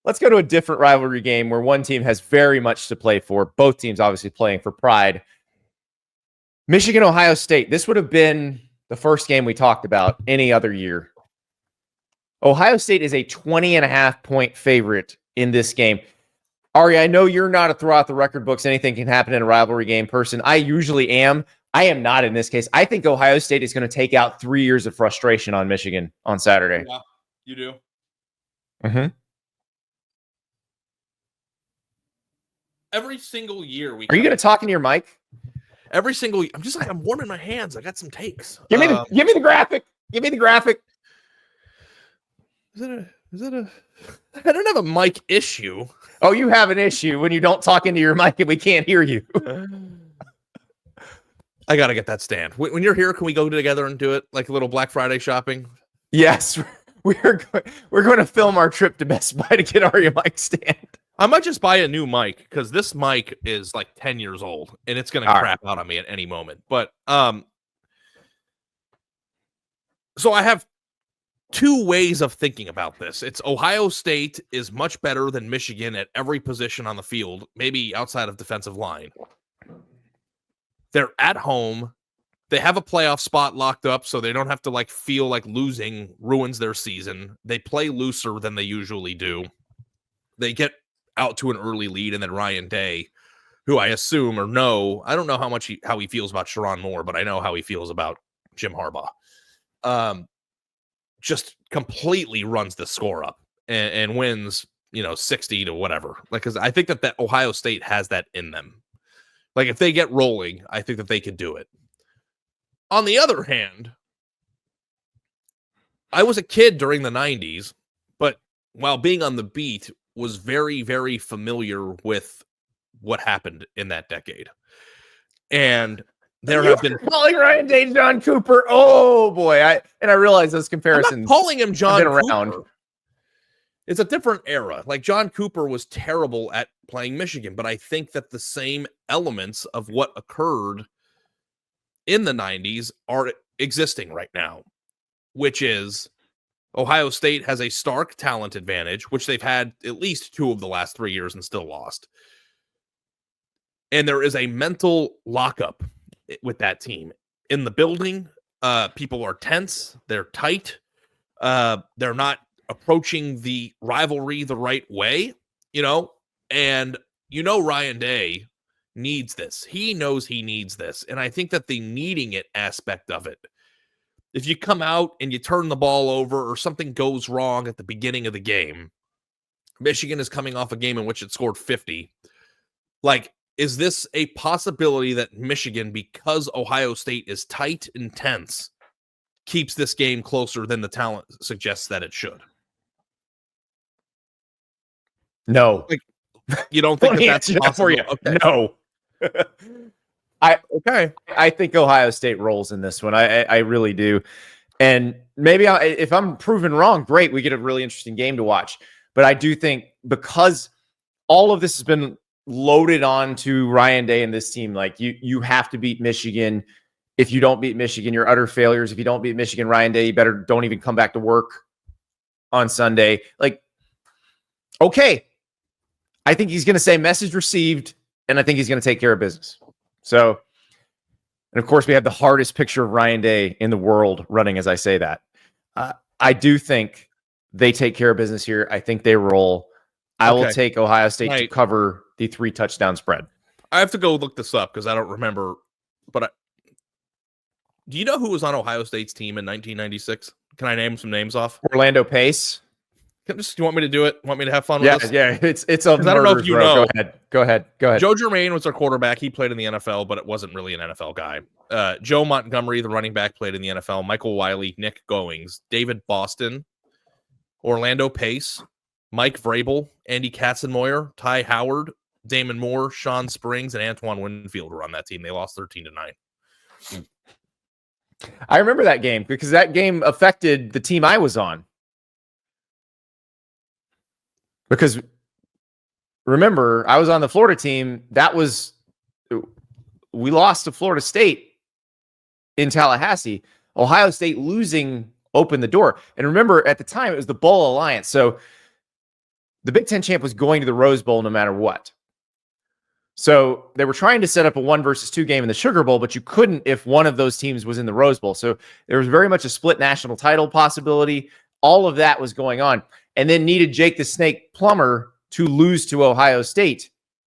let's go to a different rivalry game where one team has very much to play for. Both teams obviously playing for pride. Michigan, Ohio State. This would have been the first game we talked about any other year. Ohio State is a 20.5-point favorite in this game. Ari, I know you're not a throw out the record books, anything can happen in a rivalry game person. I usually am. I am not in this case. I think Ohio State is going to take out 3 years of frustration on Michigan on Saturday. Yeah, you do. Mm-hmm. Every single year Are you going to talk into your mic? Every single I'm warming my hands. I got some takes. Give me the graphic. Give me the graphic. Is that a I don't have a mic issue. Oh, you have an issue when you don't talk into your mic and we can't hear you. I got to get that stand. When you're here, can we go together and do it like a little Black Friday shopping? Yes, we're going to film our trip to Best Buy to get Ari a mic stand. I might just buy a new mic because this mic is like 10 years old and it's going to crap out on me at any moment. But so I have two ways of thinking about this. It's Ohio State is much better than Michigan at every position on the field, maybe outside of defensive line. They're at home. They have a playoff spot locked up, so they don't have to like feel like losing ruins their season. They play looser than they usually do. They get out to an early lead, and then Ryan Day, who I assume or know, I don't know how he feels about Sharon Moore, but I know how he feels about Jim Harbaugh. Just completely runs the score up and wins, 60 to whatever. Like, because I think that Ohio State has that in them. Like, if they get rolling, I think that they could do it. On the other hand, I was a kid during the 90s, but while being on the beat, was very, very familiar with what happened in that decade. And there have been calling Ryan Day John Cooper. Oh boy. I realize those comparisons. I'm not calling him John Cooper. Around. It's a different era. Like John Cooper was terrible at playing Michigan, but I think that the same elements of what occurred in the 90s are existing right now, which is Ohio State has a stark talent advantage, which they've had at least 2 of the last 3 years and still lost. And there is a mental lockup with that team. In the building, people are tense. They're tight. They're not approaching the rivalry the right way, and Ryan Day needs this. He knows he needs this. And I think that the needing it aspect of it, if you come out and you turn the ball over or something goes wrong at the beginning of the game, Michigan is coming off a game in which it scored 50. Like, is this a possibility that Michigan, because Ohio State is tight and tense, keeps this game closer than the talent suggests that it should? No. Like, you don't think that's possible? For you. Okay. No. I think Ohio State rolls in this one. I really do. And maybe if I'm proven wrong, great. We get a really interesting game to watch. But I do think because all of this has been loaded on to Ryan Day and this team, like you have to beat Michigan. If you don't beat Michigan, you're utter failures. If you don't beat Michigan, Ryan Day, you better don't even come back to work on Sunday. Like, okay. I think he's going to say message received, and I think he's going to take care of business. So, and of course, we have the hardest picture of Ryan Day in the world running as I say that. I do think they take care of business here. I think they roll. I will take Ohio State to cover the 3 touchdown spread. I have to go look this up because I don't remember. But do you know who was on Ohio State's team in 1996? Can I name some names off? Orlando Pace. Do you want me to do it? Want me to have fun with this? Yeah, it's a murder, I don't know if you know. Go ahead. Joe Germain was our quarterback. He played in the NFL, but it wasn't really an NFL guy. Joe Montgomery, the running back, played in the NFL. Michael Wiley, Nick Goings, David Boston, Orlando Pace, Mike Vrabel, Andy Katzenmoyer, Ty Howard, Damon Moore, Sean Springs, and Antoine Winfield were on that team. They lost 13-9. I remember that game because that game affected the team I was on. Because remember, I was on the Florida team. We lost to Florida State in Tallahassee. Ohio State losing opened the door. And remember, at the time, it was the Bowl Alliance. So the Big Ten champ was going to the Rose Bowl no matter what. So they were trying to set up a 1-2 game in the Sugar Bowl, but you couldn't if one of those teams was in the Rose Bowl. So there was very much a split national title possibility. All of that was going on. And then needed Jake the Snake Plummer to lose to Ohio State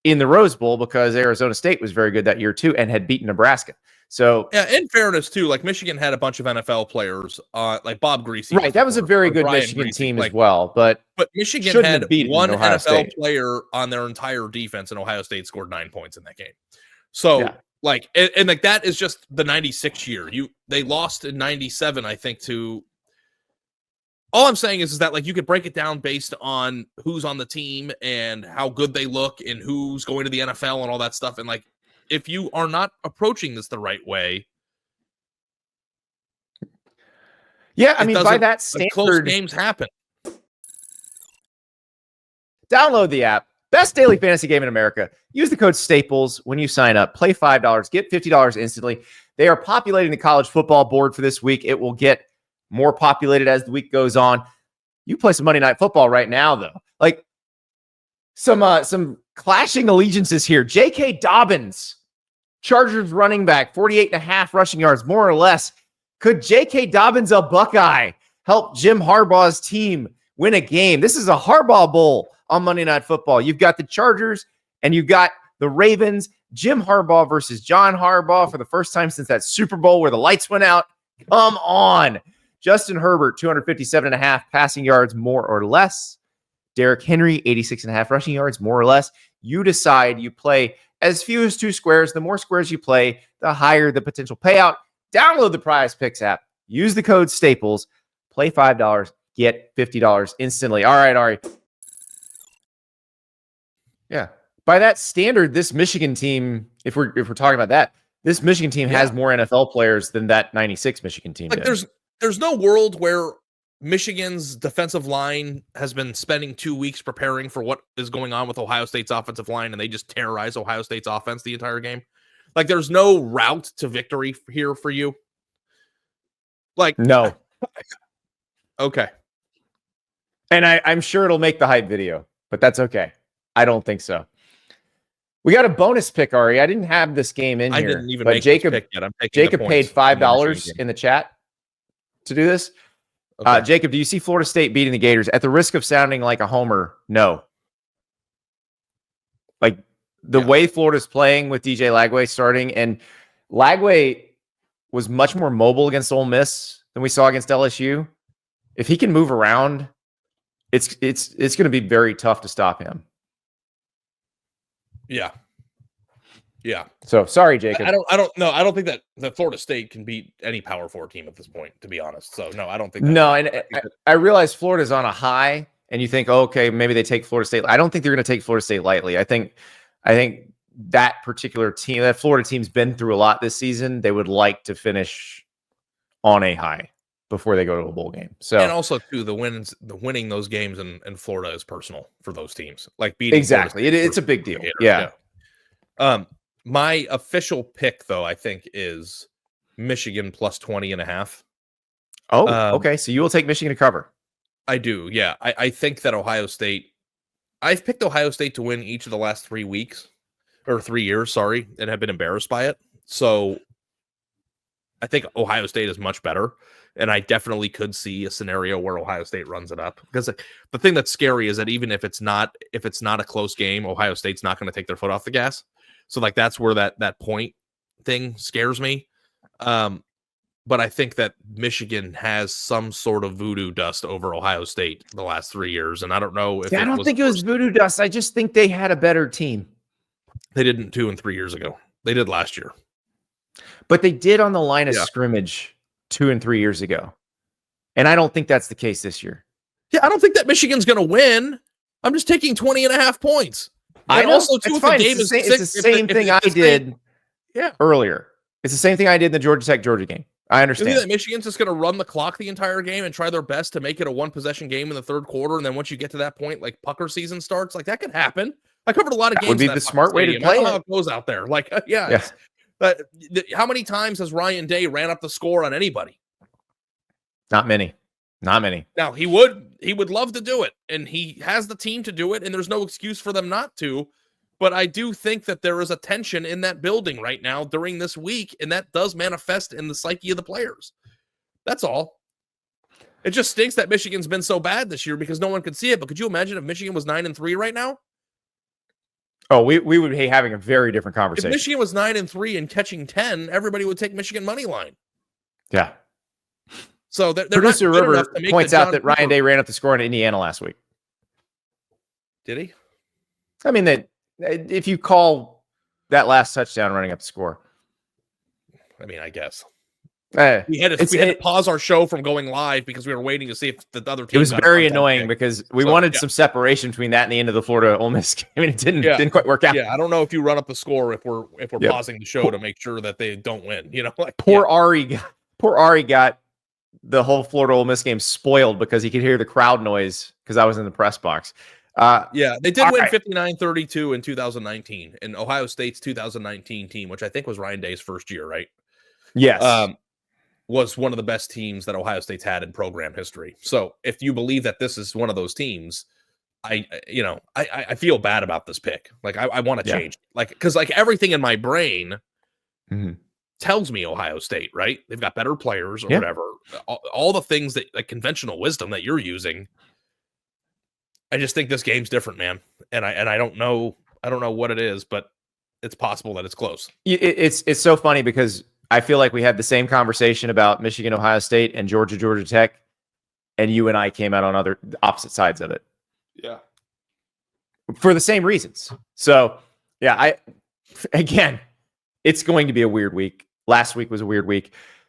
in the Rose Bowl because Arizona State was very good that year too and had beaten Nebraska. So yeah, in fairness too, like Michigan had a bunch of NFL players, like Bob Greasy. Right, that was a very good Brian Michigan Greasy, team as well. But Michigan had one Ohio NFL State player on their entire defense, and Ohio State scored 9 points in that game. So like, and like that is just the 96 year. They lost in 97, I think, to. All I'm saying is that like you could break it down based on who's on the team and how good they look and who's going to the NFL and all that stuff. And like, if you are not approaching this the right way, yeah, I mean, by that standard, close games happen. Download the app. Best daily fantasy game in America. Use the code Staples when you sign up. Play $5, get $50 instantly. They are populating the college football board for this week. It will get more populated as the week goes on. You play some Monday Night Football right now, though. Like some clashing allegiances here. J.K. Dobbins, Chargers running back, 48.5 rushing yards, more or less. Could J.K. Dobbins, a Buckeye, help Jim Harbaugh's team win a game? This is a Harbaugh Bowl on Monday Night Football. You've got the Chargers and you've got the Ravens. Jim Harbaugh versus John Harbaugh for the first time since that Super Bowl where the lights went out. Come on. Justin Herbert, 257.5 passing yards, more or less. Derrick Henry, 86.5 rushing yards, more or less. You decide. You play as few as 2 squares. The more squares you play, the higher the potential payout. Download the Prize Picks app. Use the code Staples. Play $5. Get $50 instantly. All right, Ari. Yeah. By that standard, this Michigan team, if we're talking about that, this Michigan team has more NFL players than that 96 Michigan team like did. There's no world where Michigan's defensive line has been spending 2 weeks preparing for what is going on with Ohio State's offensive line, and they just terrorize Ohio State's offense the entire game. Like, there's no route to victory here for you. Like, no. Okay. And I'm sure it'll make the hype video, but that's okay. I don't think so. We got a bonus pick, Ari. I didn't have this game in here. I didn't even make Jacob, this pick yet. I'm taking Jacob paid $5 in the chat to do this. Okay. Jacob, do you see Florida State beating the Gators? At the risk of sounding like a homer, no. Like the way Florida's playing with DJ Lagway starting, and Lagway was much more mobile against Ole Miss than we saw against LSU. If he can move around, it's going to be very tough to stop him. Yeah. Yeah. So sorry, Jacob. I don't think that Florida State can beat any Power 4 team at this point, to be honest. So no, I don't think. No, and I realize Florida's on a high, and you think, oh, okay, maybe they take Florida State. I don't think they're going to take Florida State lightly. I think that particular team, that Florida team's been through a lot this season. They would like to finish on a high before they go to a bowl game. So, and also too, the winning those games in Florida is personal for those teams. Like beating exactly, it's a big deal. Yeah. My official pick, though, I think is Michigan plus 20.5. Oh, okay. So you will take Michigan to cover. I do. Yeah. I think that I've picked Ohio State to win each of the last 3 weeks or 3 years, and have been embarrassed by it. So I think Ohio State is much better. And I definitely could see a scenario where Ohio State runs it up, because the thing that's scary is that even if it's not a close game, Ohio State's not going to take their foot off the gas. So like that's where that point thing scares me. But I think that Michigan has some sort of voodoo dust over Ohio State the last 3 years, and I don't know if I don't think it was voodoo dust. I just think they had a better team. They didn't 2 and 3 years ago. They did last year, but they did on the line of scrimmage 2 and 3 years ago. And I don't think that's the case this year. Yeah, I don't think that Michigan's going to win. I'm just taking 20.5 points. I know. Also, too, it's the same thing I did earlier. It's the same thing I did in the Georgia Tech-Georgia game. I understand. You think that Michigan's just going to run the clock the entire game and try their best to make it a one-possession game in the third quarter, and then once you get to that point, like pucker season starts? Like that could happen. I covered a lot of games. Would be the smart way to play it. How it goes out there. Like, But how many times has Ryan Day ran up the score on anybody? Not many. Not many. Now he would love to do it, and he has the team to do it, and there's no excuse for them not to. But I do think that there is a tension in that building right now during this week, and that does manifest in the psyche of the players. That's all. It just stinks that Michigan's been so bad this year because no one could see it. But could you imagine if Michigan was 9-3 right now? Oh, we would be having a very different conversation. If Michigan was 9-3 and catching 10, everybody would take Michigan money line. Yeah. So they're Producer not good River enough to make points the out John that Ryan Cooper- Day ran up the score in Indiana last week. Did he? I mean, that if you call that last touchdown running up the score, I mean, I guess. we had to pause our show from going live because we were waiting to see if the other team. It was very annoying because we wanted some separation between that and the end of the Florida Ole Miss game. I mean, it didn't quite work out. Yeah, I don't know if you run up the score if we're pausing the show to make sure that they don't win. You know, like poor Ari got the whole Florida Ole Miss game spoiled because he could hear the crowd noise because I was in the press box. They did win 59-32 in 2019 in Ohio State's 2019 team, which I think was Ryan Day's first year, right? Yes. Was one of the best teams that Ohio State's had in program history. So if you believe that this is one of those teams, I feel bad about this pick. Like I want to change, because everything in my brain tells me Ohio State, right? They've got better players or whatever. All the things that like conventional wisdom that you're using. I just think this game's different, man. And I don't know what it is, but it's possible that it's close. It's so funny because I feel like we had the same conversation about Michigan, Ohio State, and Georgia Tech, and you and I came out on opposite sides of it. Yeah. For the same reasons. So, yeah, again, it's going to be a weird week. Last week was a weird week.